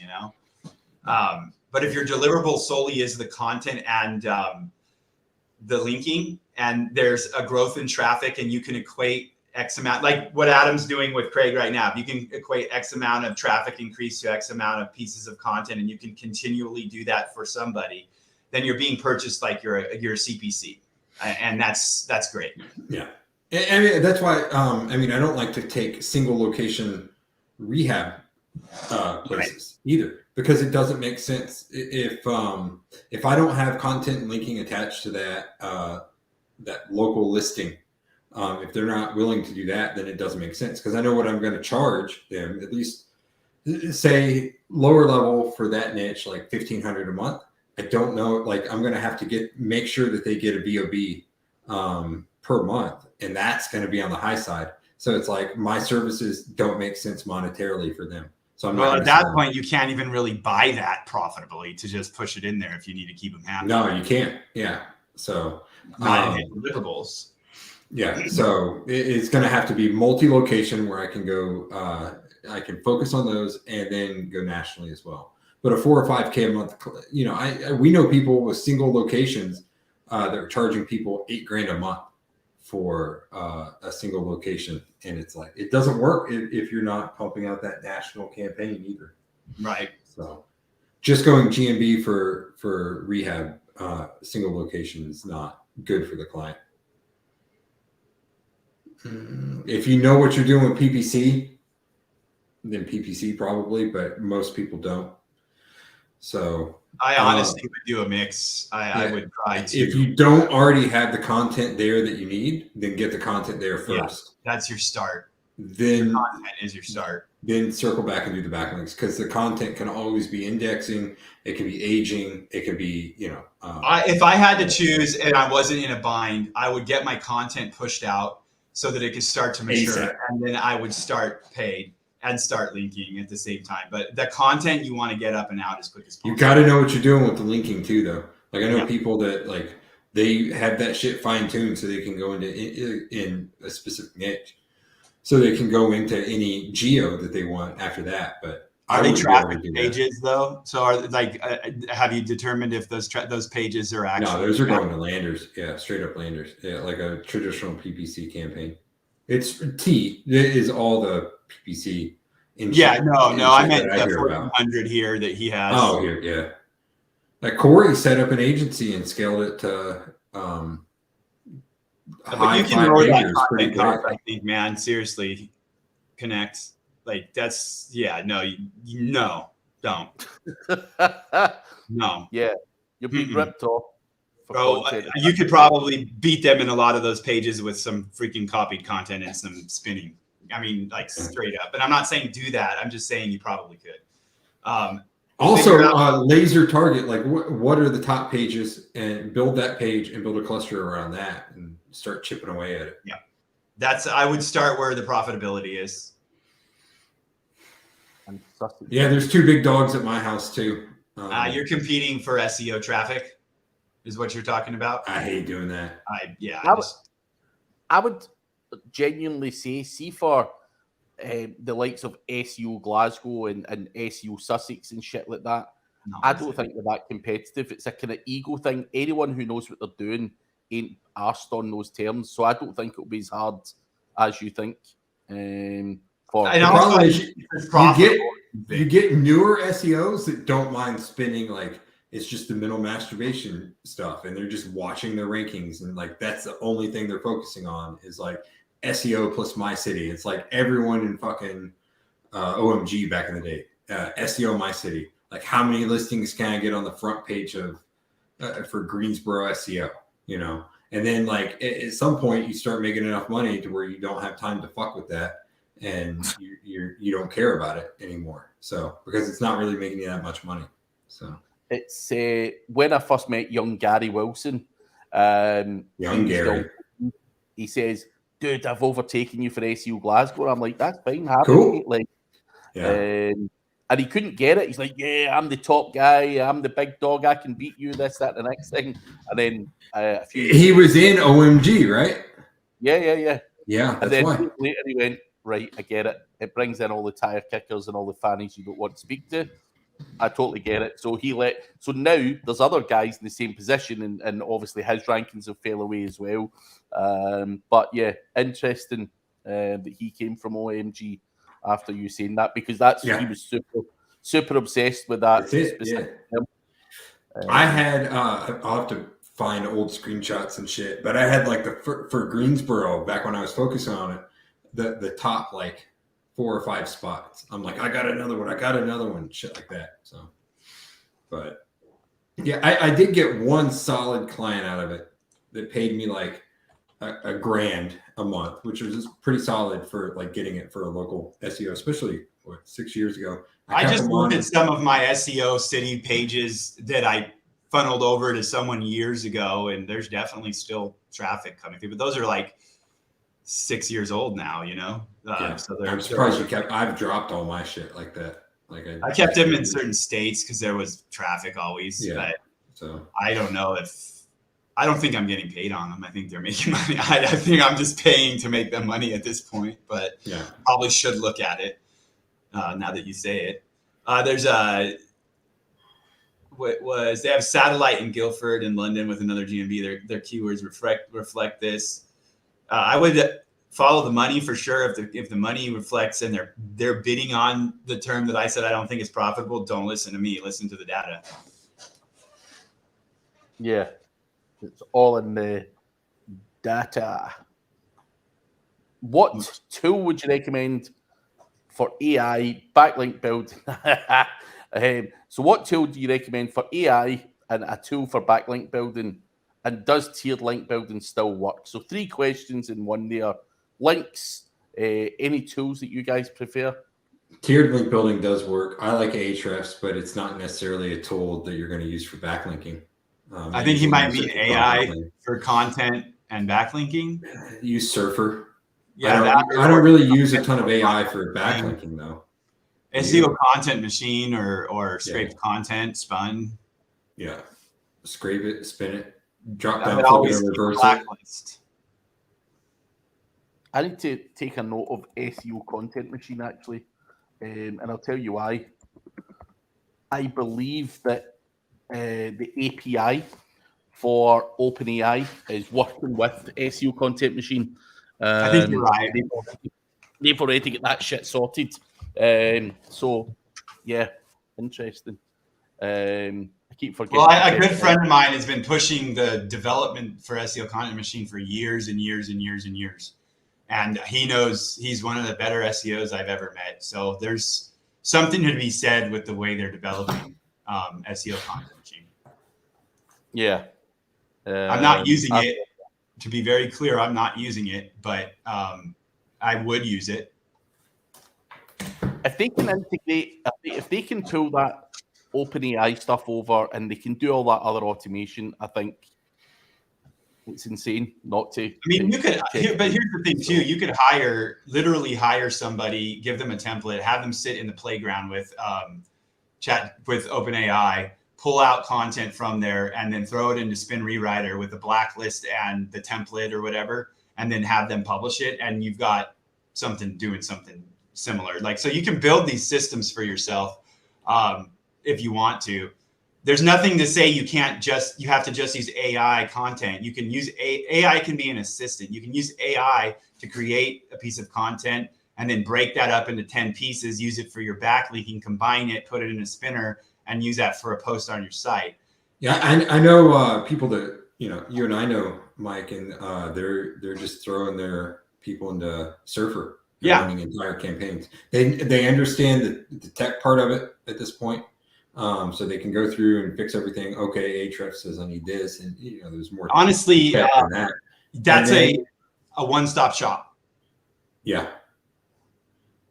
But if your deliverable solely is the content and the linking, and there's a growth in traffic and you can equate X amount, like what Adam's doing with Craig right now. If you can equate X amount of traffic increase to X amount of pieces of content, and you can continually do that for somebody, then you're being purchased like you're a CPC, and that's great. Yeah, I mean that's why. I don't like to take single location rehab places either, because it doesn't make sense if I don't have content linking attached to that local listing. If they're not willing to do that, then it doesn't make sense, because I know what I'm going to charge them, at least say lower level for that niche, like $1,500 a month. I don't know, like I'm going to have to make sure that they get a BOB per month, and that's going to be on the high side. So it's like my services don't make sense monetarily for them. So at that point, you can't even really buy that profitably to just push it in there if you need to keep them happy. No, you can't. Yeah. So deliverables. Yeah, so it's going to have to be multi-location where I can go, I can focus on those and then go nationally as well. But a $4 or $5K a month, we know people with single locations that are charging people $8,000 a month for a single location, and it's like it doesn't work if you're not pumping out that national campaign either. Right. So just going GMB for rehab single location is not good for the client. If you know what you're doing with PPC, then PPC probably, but most people don't. So I honestly would do a mix. I would try to. If you don't already have the content there that you need, then get the content there first. Yeah, that's your start. Then the content is your start. Then circle back and do the backlinks, because the content can always be indexing. It can be aging. It can be, if I had to choose and I wasn't in a bind, I would get my content pushed out so that it could start to mature, and then I would start paid and start linking at the same time. But the content you want to get up and out as quick as possible. You got to know what you're doing with the linking too, though. Like I know people that like they have that shit fine tuned so they can go into in a specific niche, so they can go into any geo that they want after that. But are they traffic pages though? So are have you determined if those pages are actually? No, those are going to landers. Yeah, straight up landers. Yeah, like a traditional PPC campaign. It's T is all the PPC. I meant the 1400 here that he has. Oh, here, yeah. Like Corey set up an agency and scaled it to but you can grow that content cost, I think, man. Seriously, connect. Like that's no, don't. No. Yeah, you'll be ripped off. Bro, you could probably beat them in a lot of those pages with some freaking copied content and some spinning. I mean, like straight up. And I'm not saying do that. I'm just saying you probably could. Also, laser target. Like, what are the top pages, and build that page and build a cluster around that, and start chipping away at it. Yeah, I would start where the profitability is. Yeah, there's two big dogs at my house too. You're competing for SEO traffic. Is what you're talking about? I hate doing that. I would genuinely see for the likes of SEO Glasgow and SEO Sussex and shit like that. No, I don't think they're that competitive. It's a kind of ego thing. Anyone who knows what they're doing ain't arsed on those terms. So I don't think it'll be as hard as you think. The problem is you get newer SEOs that don't mind spinning like it's just the middle masturbation stuff, and they're just watching their rankings, and like that's the only thing they're focusing on is like SEO plus my city. It's like everyone in fucking OMG back in the day. SEO my city. Like how many listings can I get on the front page of for Greensboro SEO? And then like at some point you start making enough money to where you don't have time to fuck with that, and you don't care about it anymore. So because it's not really making you that much money. So. It's when I first met young Gary Wilson. He says, "Dude, I've overtaken you for SEO Glasgow." I'm like, "That's fine, cool." Like, and he couldn't get it. He's like, "Yeah, I'm the top guy. I'm the big dog. I can beat you. This, that, the next thing." And then he was in OMG, right? Yeah. Yeah, and then later he went, "Right, I get it. It brings in all the tire kickers and all the fannies you don't want to speak to. I totally get it." So so now there's other guys in the same position, and obviously his rankings have fell away as well. But yeah, interesting that he came from OMG after you saying that, because he was super obsessed with that. I had I'll have to find old screenshots and shit, but I had like for Greensboro back when I was focusing on it, the top like 4 or 5 spots. I'm like, I got another one, shit like that. So, but yeah, I did get one solid client out of it that paid me like a $1,000 a month, which was just pretty solid for like getting it for a local SEO, especially 6 years ago. I just looked at some of my SEO city pages that I funneled over to someone years ago, and there's definitely still traffic coming through, but those are like 6 years old now, So I'm surprised I've dropped all my shit like that. Like I kept them in certain states because there was traffic always. Yeah. But so I don't know I don't think I'm getting paid on them. I think they're making money. I think I'm just paying to make them money at this point. But probably should look at it now that you say it. There's they have satellite in Guildford and London with another GMB. Their keywords reflect this. I would follow the money for sure. If the money reflects and they're bidding on the term that I said I don't think is profitable, don't listen to me. Listen to the data. Yeah, it's all in the data. What tool would you recommend for AI backlink build? So what tool do you recommend for AI and a tool for backlink building? And does tiered link building still work? So 3 questions in one there. Links, any tools that you guys prefer? Tiered link building does work. I like Ahrefs, but it's not necessarily a tool that you're going to use for backlinking. I think he might mean AI for content and backlinking. Use Surfer. Yeah, I don't really use a ton of AI for backlinking though. SEO content machine or scraped content spun. Yeah, scrape it, spin it, drop down, flip it, and reverse it. I need to take a note of SEO content machine actually, and I'll tell you why. I believe that the API for OpenAI is working with SEO content machine. I think you're right. They've already got that shit sorted. So, yeah, interesting. I keep forgetting. Well, a good friend of mine has been pushing the development for SEO content machine for years and years and years and years. And he knows he's one of the better SEOs I've ever met. So there's something to be said with the way they're developing SEO content machine. Yeah. I'm not using it. To be very clear, I'm not using it, but I would use it. If they can integrate, if they can pull that OpenAI stuff over and they can do all that other automation, I think it's insane not to. I mean, you could, but here's the thing too. You could literally hire somebody, give them a template, have them sit in the playground with chat with OpenAI, pull out content from there, and then throw it into Spin Rewriter with the blacklist and the template or whatever, and then have them publish it. And you've got something doing something similar. Like, so you can build these systems for yourself if you want to. There's nothing to say you have to just use AI content. You can use AI can be an assistant. You can use AI to create a piece of content and then break that up into 10 pieces, use it for your backlinking, combine it, put it in a spinner, and use that for a post on your site. Yeah, I know people that, you and I know, Mike, and they're just throwing their people into Surfer. Running entire campaigns. They understand the tech part of it at this point. So they can go through and fix everything. Okay, Ahrefs says I need this, and there's more. Honestly, that's a one-stop shop. Yeah,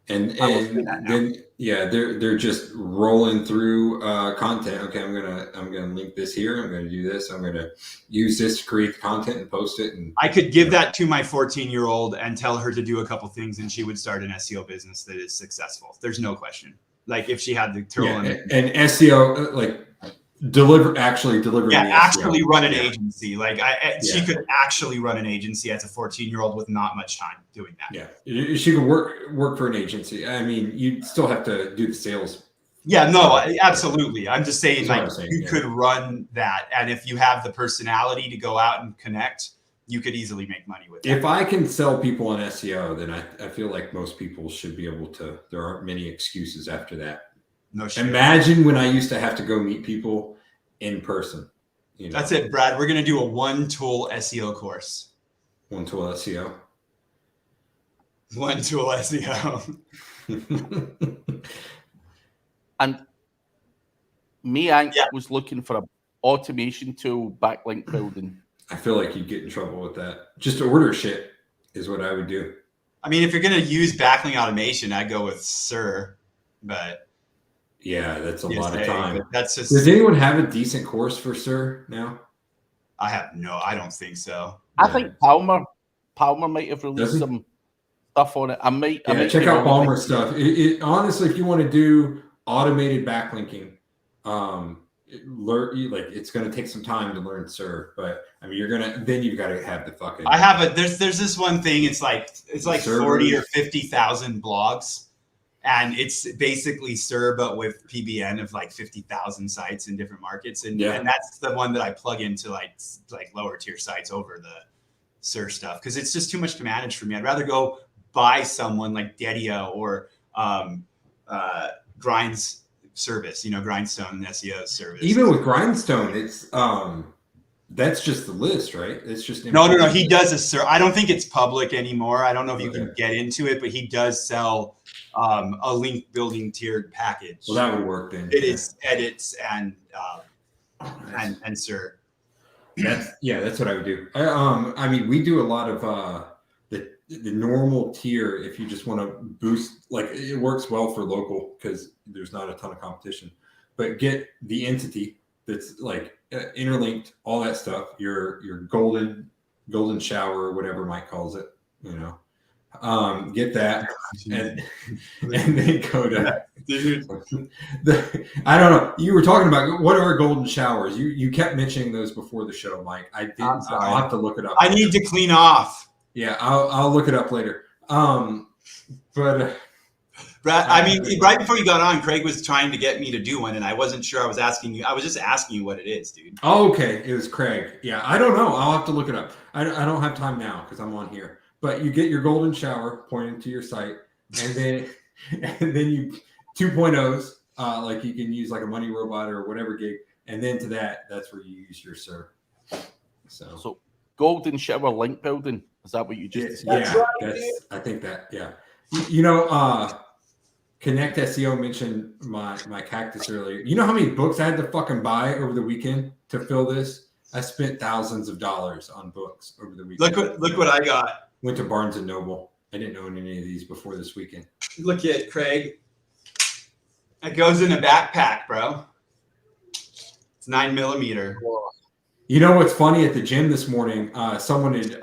and then they're just rolling through content. Okay, I'm gonna link this here. I'm gonna do this. I'm gonna use this to create the content and post it. And I could give that to my 14-year-old and tell her to do a couple things, and she would start an SEO business that is successful. There's no question. Like if she had the tool and SEO, like actually delivering. Yeah, actually run an agency. Like she could actually run an agency as a 14-year-old with not much time doing that. Yeah, she could work for an agency. I mean, you still have to do the sales. Yeah, no, absolutely. I'm just saying, you could run that, and if you have the personality to go out and connect, you could easily make money with it. If I can sell people on SEO, then I feel like most people should be able to. There aren't many excuses after that. No shit. Imagine when I used to have to go meet people in person. That's it, Brad. We're going to do a one-tool SEO course. One-tool SEO? One-tool SEO. And was looking for an automation tool, backlink building. I feel like you'd get in trouble with that. Just order shit is what I would do. I mean, if you're going to use backlink automation, I'd go with SIR, but yeah, that's a lot of time. That's just. Does anyone have a decent course for SIR now? I don't think so. I think Palmer might have released some stuff on it. I might check out Palmer's stuff. Honestly, if you want to do automated backlinking, it's going to take some time to learn SIR, but I mean, you've got to have the fucking. I have there's this one thing. It's like 40 or 50,000 blogs, and it's basically SIR but with PBN of like 50,000 sites in different markets, and that's the one that I plug into like lower tier sites over the Sir stuff because it's just too much to manage for me. I'd rather go buy someone like Dedio or Grinds service, Grindstone SEO service. Even with Grindstone, it's that's just the list, right? It's just no. He does I don't think it's public anymore. I don't know if you can get into it, but he does sell a link building tiered package. Well, that would work then. It is edits and Sir. That's what I would do. I mean, we do a lot of the normal tier. If you just want to boost, like it works well for local because there's not a ton of competition. But get the entity that's like interlinked, all that stuff. Your golden shower, or whatever Mike calls it. Get that, and then go to. Dude. I don't know. You were talking about what are golden showers. You kept mentioning those before the show, Mike. I didn't. I'll have to look it up. I need to clean off. Yeah, I'll look it up later. But Brad, I mean, right before you got on, Craig was trying to get me to do one, and I wasn't sure. I was just asking you what it is, dude. Oh, okay. It was Craig. Yeah, I don't know. I'll have to look it up. I don't have time now because I'm on here. But you get your golden shower pointing to your site, and then you 2.0s, like you can use like a money robot or whatever gig, and then to that's where you use your Sir. So golden shower link building, is that what you just said? Yeah, I think that, yeah. Connect SEO mentioned my cactus earlier. You know how many books I had to fucking buy over the weekend to fill this? I spent thousands of dollars on books over the weekend. Look what I got. Went to Barnes and Noble. I didn't own any of these before this weekend. Look at Craig. It goes in a backpack, bro. It's 9mm. You know what's funny? At the gym this morning, someone had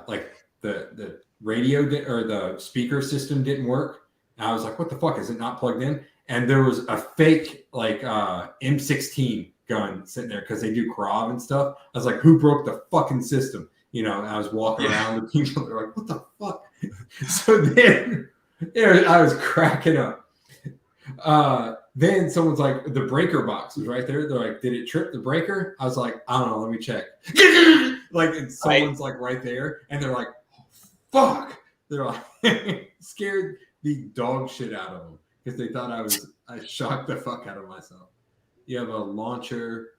like the radio or the speaker system didn't work. And I was like, "What the fuck? Is it not plugged in?" And there was a fake like M16 gun sitting there because they do Krav and stuff. I was like, "Who broke the fucking system?" And I was walking around with people. They're like, "What the fuck?" So then I was cracking up. Then someone's like, the breaker box was right there. They're like, "Did it trip the breaker?" I was like, "I don't know. Let me check." Like, and someone's like right there, and they're like, "Oh, fuck!" They're like scared the dog shit out of them because they thought I shocked the fuck out of myself. You have a launcher.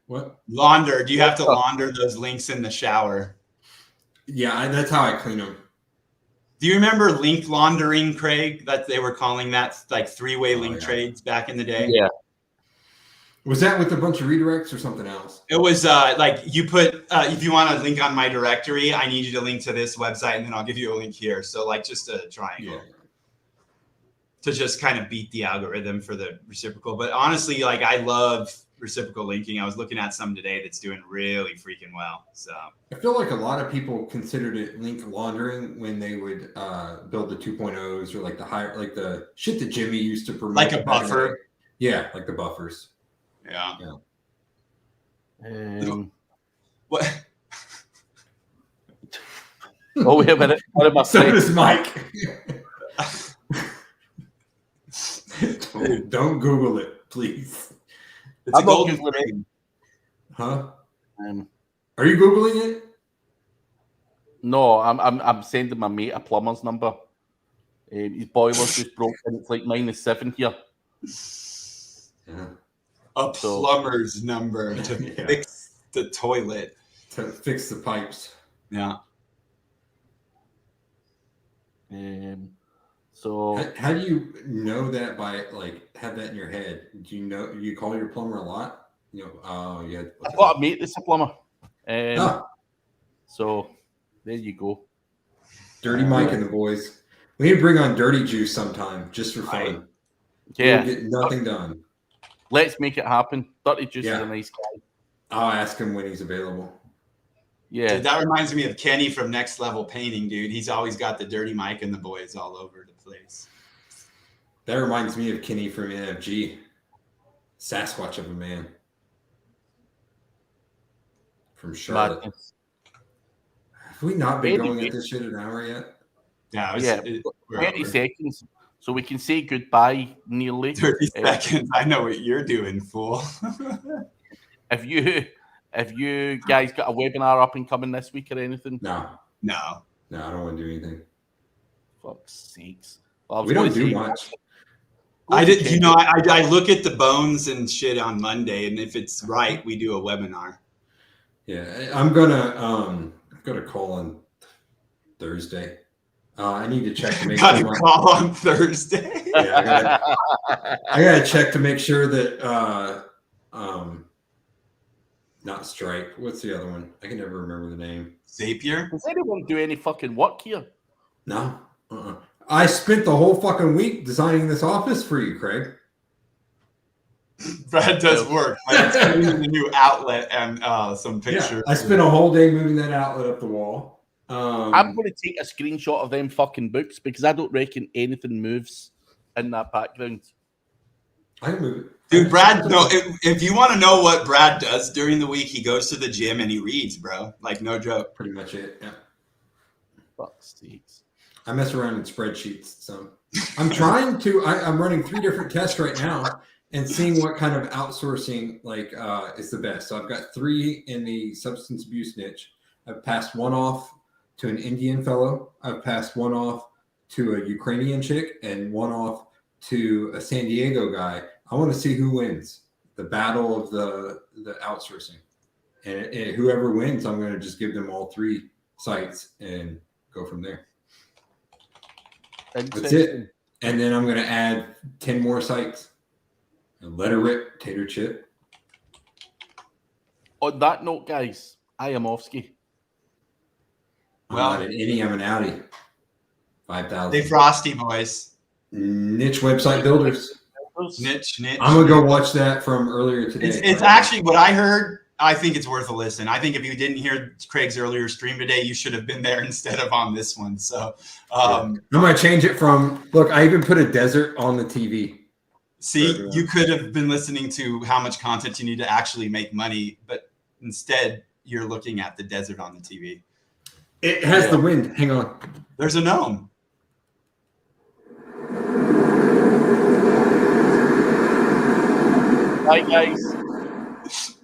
What? Launder. Do you have to launder those links in the shower? Yeah, that's how I clean them. Do you remember link laundering, Craig? That they were calling that like three-way link trades back in the day. Yeah. Was that with a bunch of redirects or something else? It was like you put if you want a link on my directory, I need you to link to this website, and then I'll give you a link here. So like just a triangle to just kind of beat the algorithm for the reciprocal. But honestly, like I love reciprocal linking. I was looking at some today that's doing really freaking well. So I feel like a lot of people considered it link laundering when they would build the 2.0s or like the higher, like the shit that Jimmy used to promote. Like a buffer. Yeah, like the buffers. Yeah. What? Oh, wait a minute. What am I saying? So does Mike. Don't Google it, please. It's a golden Googling. Huh? Are you Googling it? No, I'm sending my mate a plumber's number. His boiler's just broke and it's like -7 here. Yeah. A plumber's number to fix the toilet. To fix the pipes. Yeah. So how do you know that by like have that in your head? Do you call your plumber a lot? Oh yeah. I've got a mate that's a plumber. So there you go. Dirty Mike and the boys. We need to bring on Dirty Juice sometime just for fun. Yeah. We'll get nothing done. Let's make it happen. Dirty Juice is a nice guy. I'll ask him when he's available. Yeah. Dude, that reminds me of Kenny from Next Level Painting, dude. He's always got the Dirty Mike and the boys all over the place. That reminds me of Kenny from NFG. Sasquatch of a man. From Charlotte. Madness. Have we not been going at this shit an hour yet? Yeah. 20 seconds. So we can say goodbye nearly. 30 seconds. I know what you're doing, fool. If Have you guys got a webinar up and coming this week or anything? No, No. I don't want to do anything. Fuck's sakes. Well, We don't do much. I did. You know, I look at the bones and shit on Monday, and if it's right, we do a webinar. Yeah, I'm gonna call on Thursday. I need to check to make sure. Call on Thursday. Yeah, I gotta check to make sure that not Stripe. What's the other one? I can never remember the name. Zapier. Does anyone do any fucking work here? No. I spent the whole fucking week designing this office for you, Craig. Brad does work. It's a new outlet and some pictures. Yeah, I spent a whole day moving that outlet up the wall. I'm going to take a screenshot of them fucking books because I don't reckon anything moves in that background. I can move it. Dude, Brad, no, if you want to know what Brad does during the week, he goes to the gym and he reads, bro. Like, no joke. Pretty much it, yeah. Fuck's sakes. I mess around in spreadsheets, so I'm trying to. I'm running 3 different tests right now and seeing what kind of outsourcing is the best. So I've got 3 in the substance abuse niche. I've passed 1 off to an Indian fellow. I've passed 1 off to a Ukrainian chick and 1 off to a San Diego guy. I want to see who wins the battle of the outsourcing, and whoever wins, I'm going to just give them all 3 sites and go from there. That's it. And then I'm going to add 10 more sites and let her rip, tater chip. On that note, guys, I am Offski. I'm not an innie, I'm an outie. 5,000. They frosty boys. Niche website builders. Niche. I'm going to go watch that from earlier today. It's actually what I heard. I think it's worth a listen. I think if you didn't hear Craig's earlier stream today, you should have been there instead of on this one. So I'm going to change it from, look, I even put a desert on the TV. See, you could have been listening to how much content you need to actually make money, but instead you're looking at the desert on the TV. It has the wind. Hang on. There's a gnome. Bye, guys.